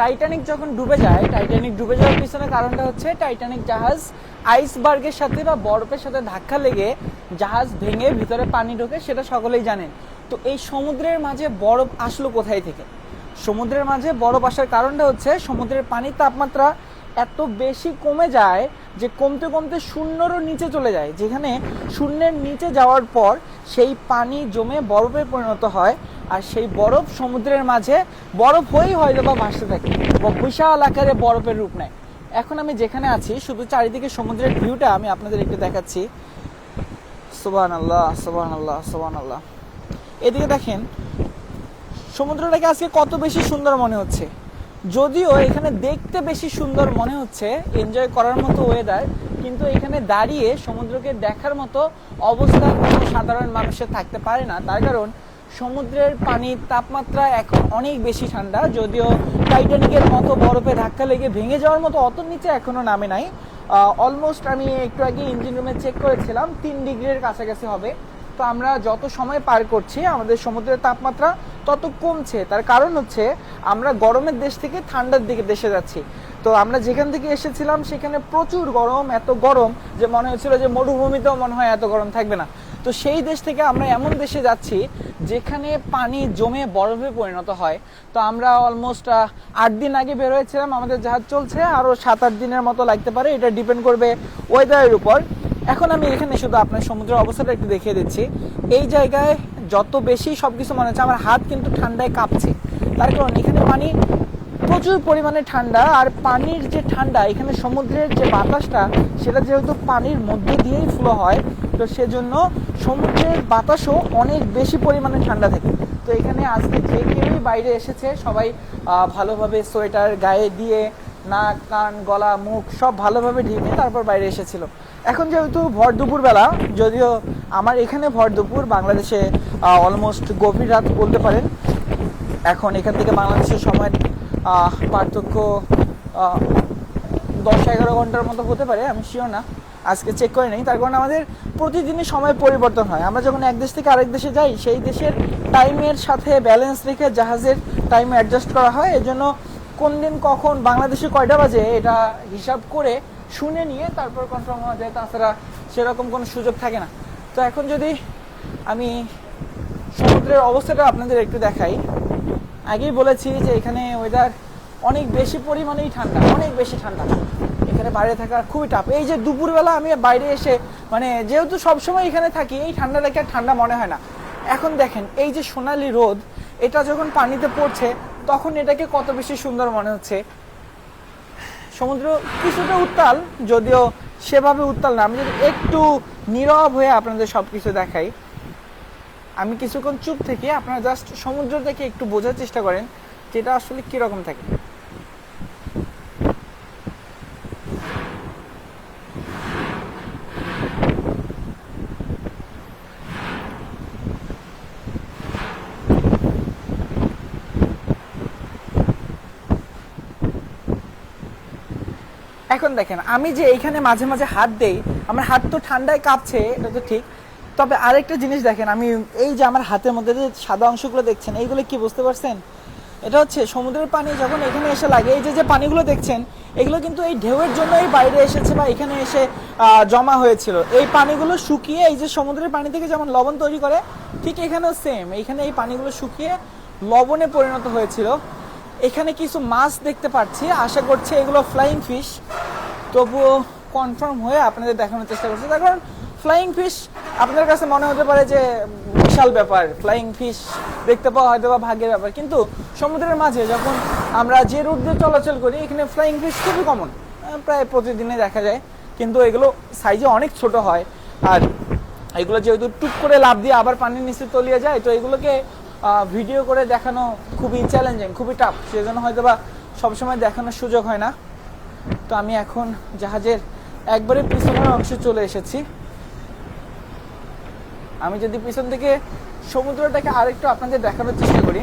Titanic যখন ডুবে যায়, টাইটানিক ডুবে যাওয়ার পিছনে কারণটা হচ্ছে টাইটানিক জাহাজ আইসবার্গের সাথে বা বরফের সাথে ধাক্কা লেগে জাহাজ ভেঙে ভিতরে পানি ঢোকে, সেটা সকলেই জানেন। তো এই সমুদ্রের মাঝে বরফ আসলো কোথায় থেকে? সমুদ্রের মাঝে বরফ আসার কারণটা হচ্ছে সমুদ্রের পানির তাপমাত্রা এত বেশি কমে যায় যে কমতে কমতে শূন্যরও নিচে চলে যায়, যেখানে শূন্যের নিচে যাওয়ার পর সেই পানি জমে বরফে পরিণত হয়, আর সেই বরফ সমুদ্রের মাঝে বরফ হয়েই হয়তো বা ভাসতে থাকে বা বিশাল আকারে বরফের রূপ নেয়। এখন আমি যেখানে আছি শুধু চারিদিকে সমুদ্রের ভিউটা আমি আপনাদের একটু দেখাচ্ছি। সুবহানাল্লাহ, সুবহানাল্লাহ, সুবহানাল্লাহ। এদিকে দেখেন সমুদ্রটাকে আজকে কত বেশি সুন্দর মনে হচ্ছে। যদিও এখানে দেখতে বেশি সুন্দর মনে হচ্ছে, এনজয় করার মতো ওয়েদার, কিন্তু এখানে দাঁড়িয়ে সমুদ্রকে দেখার মতো অবস্থা কোনো সাধারণ মানুষের থাকতে পারে না। তার কারণ সমুদ্রের পানির তাপমাত্রা এখন অনেক বেশি ঠান্ডা। যদিও টাইটানিকের মতো বরফে ধাক্কা লেগে ভেঙে যাওয়ার মতো অত নিচে এখনো নামে নাই। অলমোস্ট আমি একটু আগে ইঞ্জিন রুমে চেক করেছিলাম 3 ডিগ্রির কাছাকাছি হবে। তো আমরা যত সময় পার করছি আমাদের সমুদ্রের তাপমাত্রা তত কমছে। তার কারণ হচ্ছে আমরা গরমের দেশ থেকে ঠান্ডার দিকে দেশে যাচ্ছি। তো আমরা যেখান থেকে এসেছিলাম সেখানে প্রচুর গরম, এত গরম যে মনে হচ্ছিল যে মরুভূমিতেও মনে হয় এত গরম থাকবে না। তো সেই দেশ থেকে আমরা এমন দেশে যাচ্ছি যেখানে পানি জমে বরফে পরিণত হয়। তো আমরা অলমোস্ট 8 দিন আগে বের হয়েছিলাম, আমাদের জাহাজ চলছে আরও 7-8 দিনের মতো লাগতে পারে, এটা ডিপেন্ড করবে ওয়েদারের উপর। এখন আমি এখানে শুধু আপনার সমুদ্রের অবস্থাটা একটু দেখিয়ে দিচ্ছি। এই জায়গায় যত বেশি সবকিছু মনে হচ্ছে আমার হাত কিন্তু ঠান্ডায় কাঁপছে, তার কারণ এখানে পানি প্রচুর পরিমাণে ঠান্ডা। আর পানির যে ঠান্ডা, এখানে সমুদ্রের যে বাতাসটা সেটা যেহেতু পানির মধ্যে দিয়েই ফ্লো হয়, তো সেজন্য সমুদ্রের বাতাসও অনেক বেশি পরিমাণে ঠান্ডা থাকে। তো এখানে আজকে যে কেউই বাইরে এসেছে সবাই ভালোভাবে সোয়েটার গায়ে দিয়ে নাক কান গলা মুখ সব ভালোভাবে ঢেকে তারপর বাইরে এসেছিল। এখন যেহেতু ভর দুপুরবেলা, যদিও আমার এখানে ভর দুপুর, বাংলাদেশে অলমোস্ট গভীর রাত বলতে পারেন। এখন এখান থেকে বাংলাদেশের সময় পার্থক্য 10-11 ঘন্টার মতো হতে পারে, আমি শিওর না, আজকে চেক করে নেই। তার কারণ আমাদের প্রতিদিনই সময় পরিবর্তন হয়। আমরা যখন এক দেশ থেকে আরেক দেশে যাই সেই দেশের টাইমের সাথে ব্যালেন্স রেখে জাহাজের টাইম অ্যাডজাস্ট করা হয়। এজন্য কোন দিন কখন বাংলাদেশে কয়টা বাজে এটা হিসাব করে শুনে নিয়ে তারপর কনফার্ম হওয়া যায়, তাছাড়া সেরকম কোনো সুযোগ থাকে না। তো এখন যদি আমি সমুদ্রের অবস্থাটা আপনাদের একটু দেখাই। আগেই বলেছি যে এখানে ওয়েদার অনেক বেশি পরিমাণেই ঠান্ডা, অনেক বেশি ঠান্ডা, এখানে বাইরে থাকা খুবই টাফ। এই যে দুপুরবেলা আমি বাইরে এসে মানে যেহেতু সবসময় এখানে থাকি, এই ঠান্ডাটাকে আর ঠান্ডা মনে হয় না। এখন দেখেন এই যে সোনালি রোদ, এটা যখন পানিতে পড়ছে তখন এটাকে কত বেশি সুন্দর মনে হচ্ছে। সমুদ্র কিছুটা উত্তাল, যদিও সেভাবে উত্তাল না। আমি যদি একটু নীরব হয়ে আপনাদের সব কিছু দেখাই, আমি কিছুক্ষণ চুপ থেকে আপনারা জাস্ট সমুদ্র থেকে একটু বোঝার চেষ্টা করেন যেটা আসলে কীরকম থাকে। এখন দেখেন আমি যে এইখানে মাঝে মাঝে হাত দেই, আমার হাত তো ঠান্ডায় কাঁপছে, এটা তো ঠিক। তবে আরেকটা জিনিস দেখেন, আমি এই যে আমার হাতের মধ্যে যে সাদা অংশগুলো দেখছেন, এইগুলো কি বুঝতে পারছেন? এটা হচ্ছে সমুদ্রের পানি যখন এখানে এসে লাগে, এই যে পানিগুলো দেখছেন এগুলো কিন্তু এই ঢেউয়ের জন্যই বাইরে এসেছে বা এখানে এসে জমা হয়েছিল। এই পানিগুলো শুকিয়ে এই যে সমুদ্রের পানি থেকে যেমন লবণ তৈরি করে, ঠিক এখানেও সেম, এইখানে এই পানিগুলো শুকিয়ে লবণে পরিণত হয়েছিল। এখানে কিছু মাছ দেখতে পাচ্ছি, আশা করছি এগুলো ফ্লাইং ফিশ, তবুও কনফার্ম হয়ে আপনাদের দেখানোর চেষ্টা করছি। তার কারণ ফ্লাইং ফিশ আপনাদের কাছে মনে হতে পারে যে বিশাল ব্যাপার, ফ্লাইং ফিশ দেখতে পাওয়া হয়তো বা ভাগ্যের ব্যাপার, কিন্তু সমুদ্রের মাঝে যখন আমরা যে রুট দিয়ে চলাচল করি এখানে ফ্লাইং ফিশ খুবই কমন, প্রায় প্রতিদিনই দেখা যায়। কিন্তু এগুলো সাইজে অনেক ছোট হয়, আর এগুলো যেহেতু টুক করে লাফ দিয়ে আবার পানির নিচে তলিয়ে যায়, তো এগুলোকে ভিডিও করে দেখানো খুবই চ্যালেঞ্জিং, খুবই টাফ, সেজন্য হয়তো বা সবসময় দেখানোর সুযোগ হয় না। তো আমি এখন জাহাজের একবারে পিছনের অংশে চলে এসেছি। আমি যদি পিছন থেকে সমুদ্রটাকে আরেকটু আপনাদের দেখানোর চেষ্টা করি।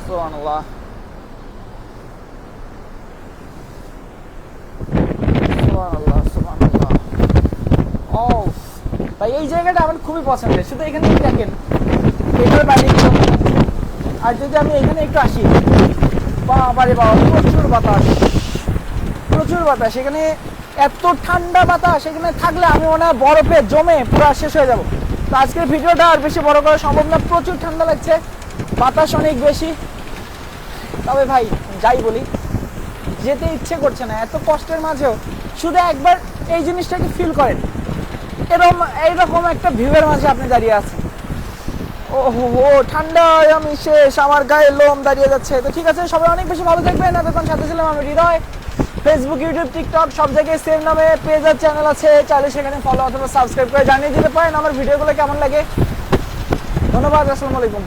সুবহানাল্লাহ, সুবহানাল্লাহ, সুবহানাল্লাহ। ও ভাই, এই জায়গাটা আমার খুবই পছন্দের। শুধু এখানে দেখেন এটার বাইরে, আর যদি আমি এখানে একটু আসি, বা বাবারে বাবা, প্রচুর বাতাস, প্রচুর বাতাস। এখানে এত ঠান্ডা বাতাস, এখানে থাকলে আমি মনে হয় বরফে জমে পুরো শেষ হয়ে যাব। তো আজকের ভিডিওটা আর বেশি বড় করা সম্ভব না, প্রচুর ঠান্ডা লাগছে, বাতাস অনেক বেশি। তবে ভাই যাই বলি, যেতে ইচ্ছে করছে না এত কষ্টের মাঝেও। শুধু একবার এই জিনিসটাকে ফিল করেন, এইরকম একটা ভিউয়ের মাঝে আপনি দাঁড়িয়ে আছেন। ওহো ঠান্ডায় আমি শেষ, আমার গায়ে লোম দাঁড়িয়ে যাচ্ছে। তো ঠিক আছে, সবাই অনেক বেশি ভালো থাকবেন। এতক্ষণ সাথে ছিলাম আমি হৃদয়। ফেসবুক, ইউটিউব, টিকটক সব জায়গায় সেম নামে পেজ আর চ্যানেল আছে, চাইলে সেখানে ফলো অথবা সাবস্ক্রাইব করে জানিয়ে দিতে পারেন আমার ভিডিওগুলো কেমন লাগে। ধন্যবাদ, আসসালামু আলাইকুম।